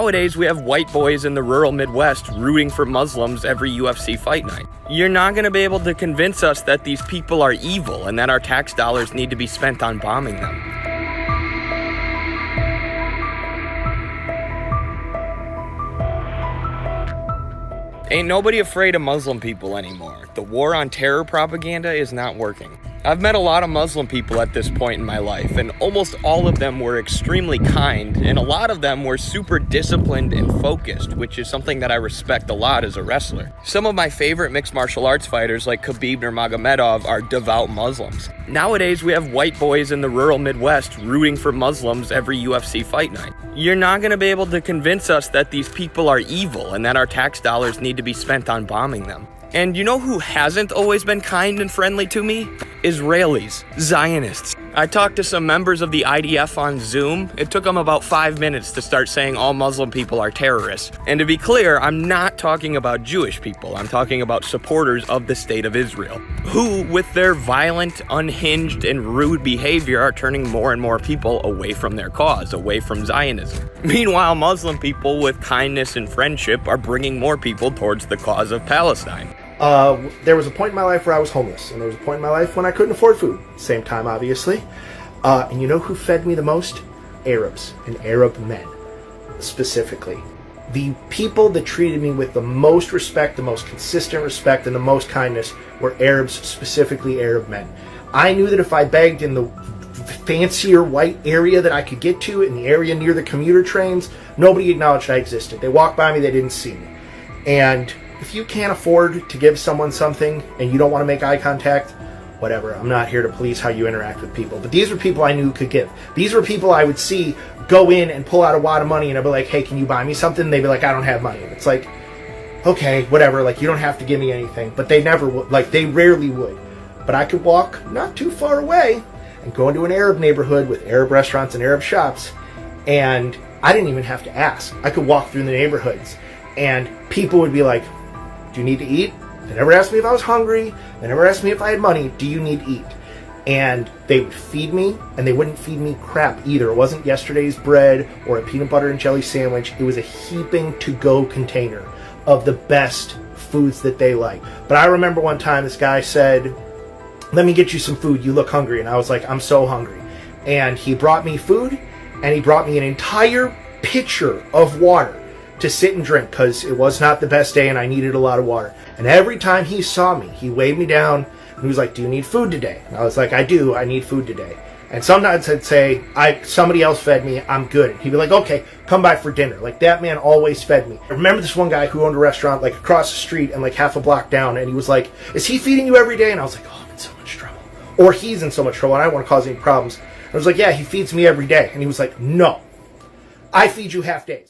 Nowadays, we have white boys in the rural Midwest rooting for Muslims every UFC fight night. You're not going to be able to convince us that these people are evil and that our tax dollars need to be spent on bombing them. Ain't nobody afraid of Muslim people anymore. The war on terror propaganda is not working. I've met a lot of Muslim people at this point in my life, and almost all of them were extremely kind, and a lot of them were super disciplined and focused, which is something that I respect a lot as a wrestler. Some of my favorite mixed martial arts fighters like Khabib Nurmagomedov are devout Muslims. Nowadays, we have white boys in the rural Midwest rooting for Muslims every UFC fight night. You're not going to be able to convince us that these people are evil and that our tax dollars need to be spent on bombing them. And you know who hasn't always been kind and friendly to me? Israelis, Zionists. I talked to some members of the IDF on Zoom. It took them about 5 minutes to start saying all Muslim people are terrorists. And to be clear, I'm not talking about Jewish people. I'm talking about supporters of the state of Israel, who, with their violent, unhinged, and rude behavior, are turning more and more people away from their cause, away from Zionism. Meanwhile, Muslim people with kindness and friendship are bringing more people towards the cause of Palestine. There was a point in my life where I was homeless, and there was a point in my life when I couldn't afford food. Same time, obviously. And you know who fed me the most? Arabs, and Arab men, specifically. The people that treated me with the most respect, the most consistent respect, and the most kindness were Arabs, specifically Arab men. I knew that if I begged in the fancier white area that I could get to, in the area near the commuter trains, nobody acknowledged I existed. They walked by me, they didn't see me. And if you can't afford to give someone something and you don't want to make eye contact, whatever. I'm not here to police how you interact with people. But these were people I knew could give. These were people I would see go in and pull out a wad of money, and I'd be like, hey, can you buy me something? And they'd be like, I don't have money. And it's like, okay, whatever. Like, you don't have to give me anything. But they never would. Like, they rarely would. But I could walk not too far away and go into an Arab neighborhood with Arab restaurants and Arab shops, and I didn't even have to ask. I could walk through the neighborhoods, and people would be like, do you need to eat? They never asked me if I was hungry. They never asked me if I had money. Do you need to eat? And they would feed me, and they wouldn't feed me crap either. It wasn't yesterday's bread or a peanut butter and jelly sandwich. It was a heaping to-go container of the best foods that they like. But I remember one time this guy said, let me get you some food. You look hungry. And I was like, I'm so hungry. And he brought me food, and he brought me an entire pitcher of water to sit and drink, because it was not the best day and I needed a lot of water. And every time he saw me, he waved me down and he was like, do you need food today? And I was like, I do. I need food today. And sometimes I'd say, somebody else fed me. I'm good. And he'd be like, okay, come by for dinner. Like, that man always fed me. I remember this one guy who owned a restaurant like across the street and like half a block down, and he was like, is he feeding you every day? And I was like, oh, I'm in so much trouble. Or he's in so much trouble and I don't want to cause any problems. I was like, yeah, he feeds me every day. And he was like, no, I feed you half days.